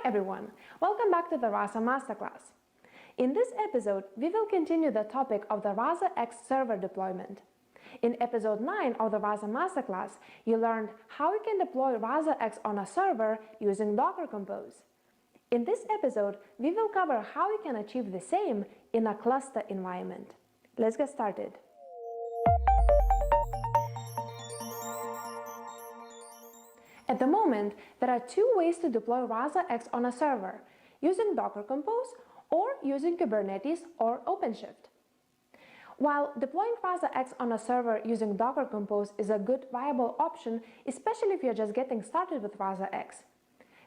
everyone, welcome back to the Rasa Masterclass. In this episode, we will continue the topic of the Rasa X server deployment. In episode 9 of the Rasa Masterclass, you learned how you can deploy Rasa X on a server using Docker Compose. In this episode, we will cover how you can achieve the same in a cluster environment. Let's get started. At the moment, there are two ways to deploy Rasa X on a server, using Docker Compose or using Kubernetes or OpenShift. While deploying Rasa X on a server using Docker Compose is a good, viable option, especially if you're just getting started with Rasa X,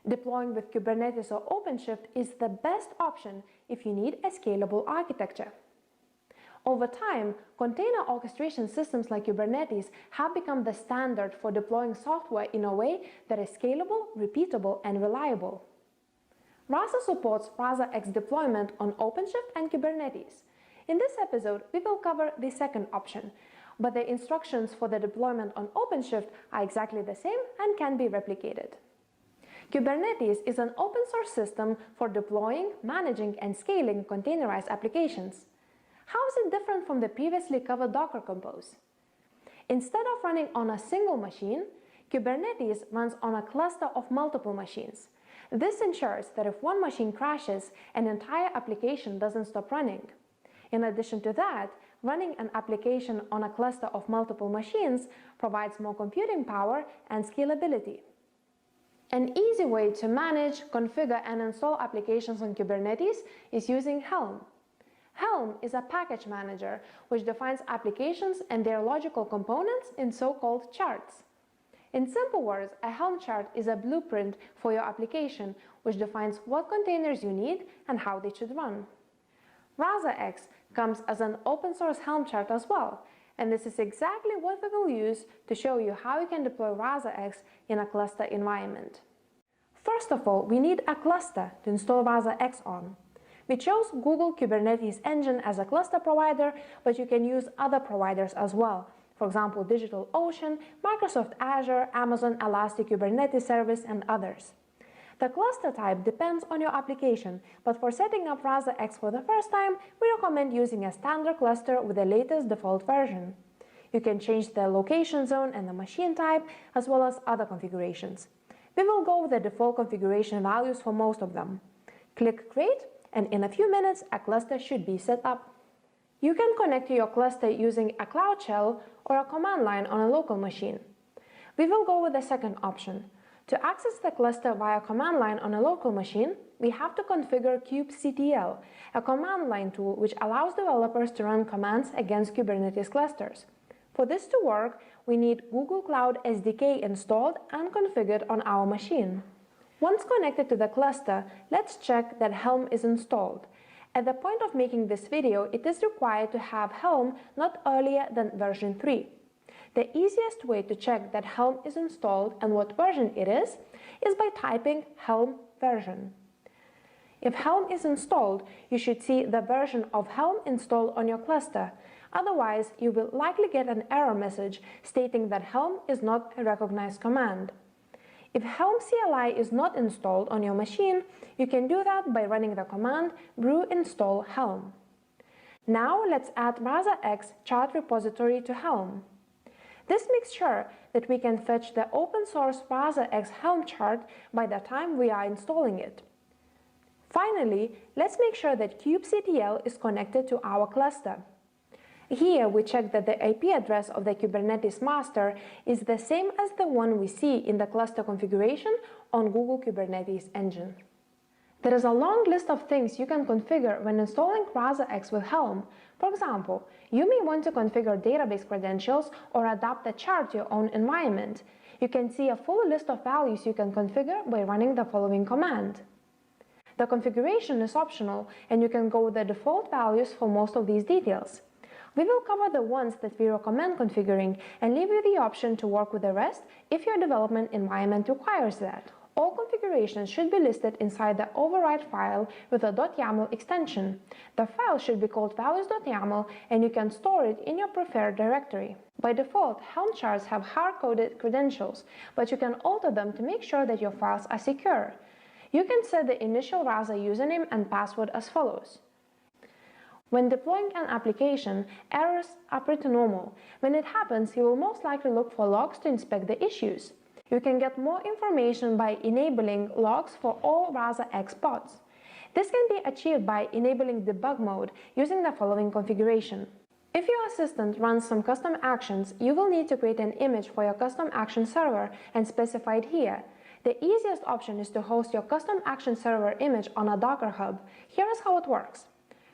deploying with Kubernetes or OpenShift is the best option if you need a scalable architecture. Over time, container orchestration systems like Kubernetes have become the standard for deploying software in a way that is scalable, repeatable, and reliable. Rasa supports Rasa X deployment on OpenShift and Kubernetes. In this episode, we will cover the second option, but the instructions for the deployment on OpenShift are exactly the same and can be replicated. Kubernetes is an open source system for deploying, managing, and scaling containerized applications. How is it different from the previously covered Docker Compose? Instead of running on a single machine, Kubernetes runs on a cluster of multiple machines. This ensures that if one machine crashes, an entire application doesn't stop running. In addition to that, running an application on a cluster of multiple machines provides more computing power and scalability. An easy way to manage, configure, and install applications on Kubernetes is using Helm. Helm is a package manager which defines applications and their logical components in so-called charts. In simple words, a Helm chart is a blueprint for your application which defines what containers you need and how they should run. Rasa X comes as an open source Helm chart as well, and this is exactly what we will use to show you how you can deploy Rasa X in a cluster environment. First of all, we need a cluster to install Rasa X on. We chose Google Kubernetes Engine as a cluster provider, but you can use other providers as well. For example, DigitalOcean, Microsoft Azure, Amazon Elastic Kubernetes Service, and others. The cluster type depends on your application, but for setting up Rasa X for the first time, we recommend using a standard cluster with the latest default version. You can change the location zone and the machine type, as well as other configurations. We will go with the default configuration values for most of them. Click Create, and in a few minutes, a cluster should be set up. You can connect to your cluster using a Cloud Shell or a command line on a local machine. We will go with the second option. To access the cluster via command line on a local machine, we have to configure kubectl, a command line tool which allows developers to run commands against Kubernetes clusters. For this to work, we need Google Cloud SDK installed and configured on our machine. Once connected to the cluster, let's check that Helm is installed. At the point of making this video, it is required to have Helm not earlier than version 3. The easiest way to check that Helm is installed and what version it is by typing Helm version. If Helm is installed, you should see the version of Helm installed on your cluster. Otherwise, you will likely get an error message stating that Helm is not a recognized command. If Helm CLI is not installed on your machine, you can do that by running the command brew install Helm. Now let's add Rasa X chart repository to Helm. This makes sure that we can fetch the open source Rasa X Helm chart by the time we are installing it. Finally, let's make sure that kubectl is connected to our cluster. Here we check that the IP address of the Kubernetes master is the same as the one we see in the cluster configuration on Google Kubernetes Engine. There is a long list of things you can configure when installing Rasa X with Helm. For example, you may want to configure database credentials or adapt a chart to your own environment. You can see a full list of values you can configure by running the following command. The configuration is optional, and you can go with the default values for most of these details. We will cover the ones that we recommend configuring and leave you the option to work with the rest if your development environment requires that. All configurations should be listed inside the override file with a .yaml extension. The file should be called values.yaml, and you can store it in your preferred directory. By default, Helm charts have hard-coded credentials, but you can alter them to make sure that your files are secure. You can set the initial Rasa username and password as follows. When deploying an application, errors are pretty normal. When it happens, you will most likely look for logs to inspect the issues. You can get more information by enabling logs for all Rasa X pods. This can be achieved by enabling debug mode using the following configuration. If your assistant runs some custom actions, you will need to create an image for your custom action server and specify it here. The easiest option is to host your custom action server image on a Docker hub. Here is how it works.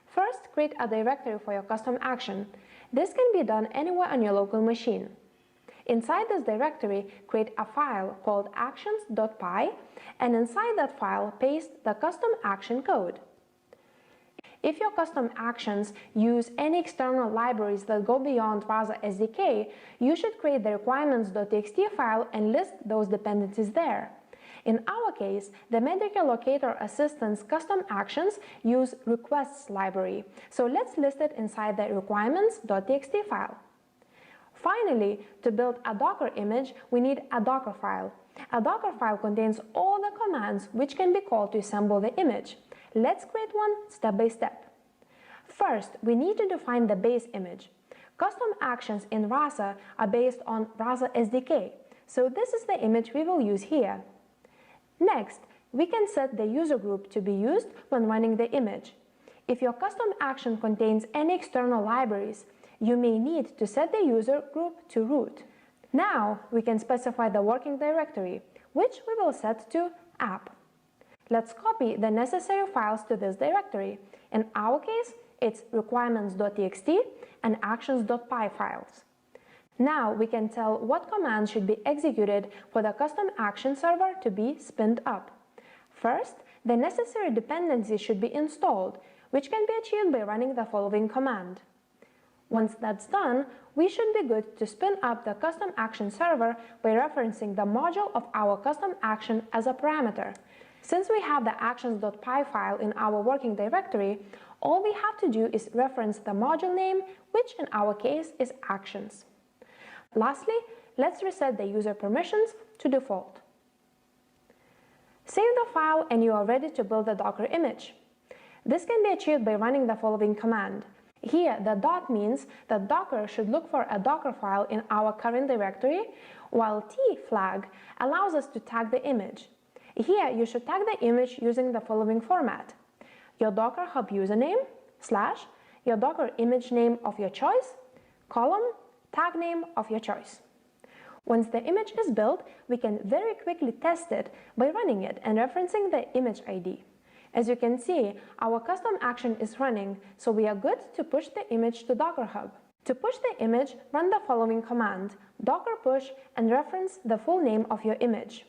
First, create a directory for your custom action. This can be done anywhere on your local machine. Inside this directory, create a file called actions.py, and inside that file, paste the custom action code. If your custom actions use any external libraries that go beyond Rasa SDK, you should create the requirements.txt file and list those dependencies there. In our case, the Medicare Locator Assistant's custom actions use requests library, so let's list it inside the requirements.txt file. Finally, to build a Docker image, we need a Docker file. A Docker file contains all the commands which can be called to assemble the image. Let's create one step by step. First, we need to define the base image. Custom actions in Rasa are based on Rasa SDK, so this is the image we will use here. Next, we can set the user group to be used when running the image. If your custom action contains any external libraries, you may need to set the user group to root. Now we can specify the working directory, which we will set to app. Let's copy the necessary files to this directory. In our case, it's requirements.txt and actions.py files. Now we can tell what commands should be executed for the custom action server to be spinned up. First, the necessary dependencies should be installed, which can be achieved by running the following command. Once that's done, we should be good to spin up the custom action server by referencing the module of our custom action as a parameter. Since we have the actions.py file in our working directory, all we have to do is reference the module name, which in our case is actions. Lastly, let's reset the user permissions to default. Save the file and you are ready to build the Docker image. This can be achieved by running the following command. Here, the dot means that Docker should look for a Docker file in our current directory, while T flag allows us to tag the image. Here, you should tag the image using the following format: your Docker Hub username, / your Docker image name of your choice, column, tag name of your choice. Once the image is built, we can very quickly test it by running it and referencing the image ID. As you can see, our custom action is running, so we are good to push the image to Docker Hub. To push the image, run the following command: docker push and reference the full name of your image.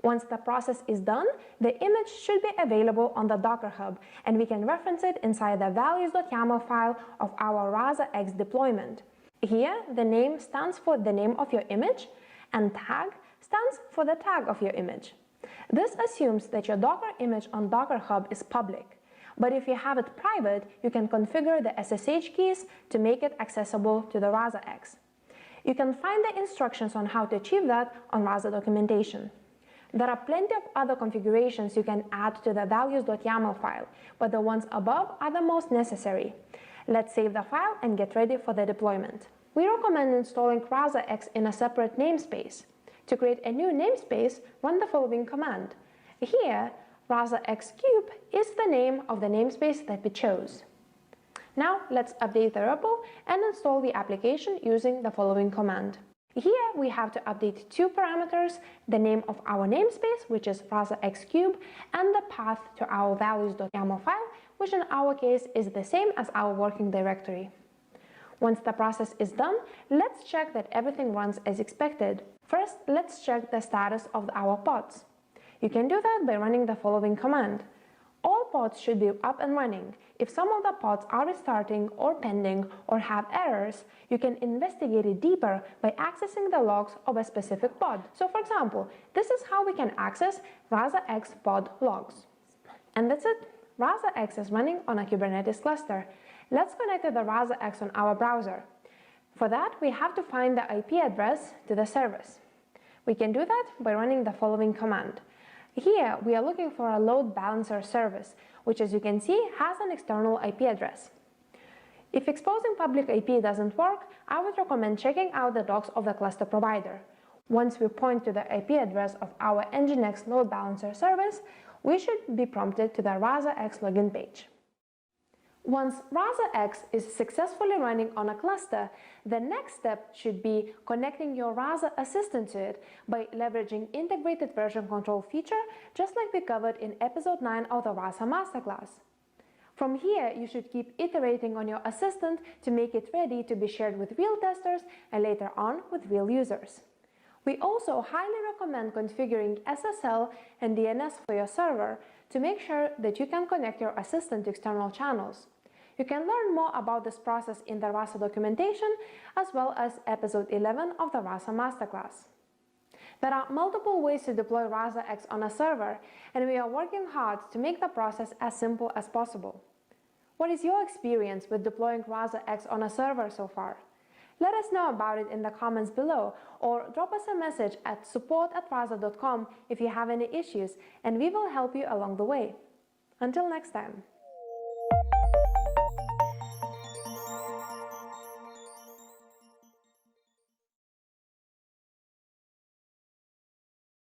Once the process is done, the image should be available on the Docker Hub, and we can reference it inside the values.yaml file of our Rasa X deployment. Here, the name stands for the name of your image, and tag stands for the tag of your image. This assumes that your Docker image on Docker Hub is public, but if you have it private, you can configure the SSH keys to make it accessible to the Rasa X. You can find the instructions on how to achieve that on Rasa documentation. There are plenty of other configurations you can add to the values.yaml file, but the ones above are the most necessary. Let's save the file and get ready for the deployment. We recommend installing Rasa X in a separate namespace. To create a new namespace, run the following command. Here, Rasa X Cube is the name of the namespace that we chose. Now let's update the repo and install the application using the following command. Here we have to update two parameters: the name of our namespace, which is Rasa X Cube, and the path to our values.yaml file, which in our case is the same as our working directory. Once the process is done, let's check that everything runs as expected. First, let's check the status of our pods. You can do that by running the following command. All pods should be up and running. If some of the pods are restarting or pending or have errors, you can investigate it deeper by accessing the logs of a specific pod. So for example, this is how we can access Rasa X pod logs. And that's it. Rasa X is running on a Kubernetes cluster. Let's connect to the Rasa X on our browser. For that, we have to find the IP address to the service. We can do that by running the following command. Here, we are looking for a load balancer service, which, as you can see, has an external IP address. If exposing public IP doesn't work, I would recommend checking out the docs of the cluster provider. Once we point to the IP address of our Nginx load balancer service, we should be prompted to the Rasa X login page. Once Rasa X is successfully running on a cluster, the next step should be connecting your Rasa assistant to it by leveraging integrated version control feature, just like we covered in episode 9 of the Rasa Masterclass. From here, you should keep iterating on your assistant to make it ready to be shared with real testers and later on with real users. We also highly recommend configuring SSL and DNS for your server to make sure that you can connect your assistant to external channels. You can learn more about this process in the Rasa documentation as well as episode 11 of the Rasa Masterclass. There are multiple ways to deploy Rasa X on a server, and we are working hard to make the process as simple as possible. What is your experience with deploying Rasa X on a server so far? Let us know about it in the comments below, or drop us a message at support@rasa.com if you have any issues, and we will help you along the way. Until next time.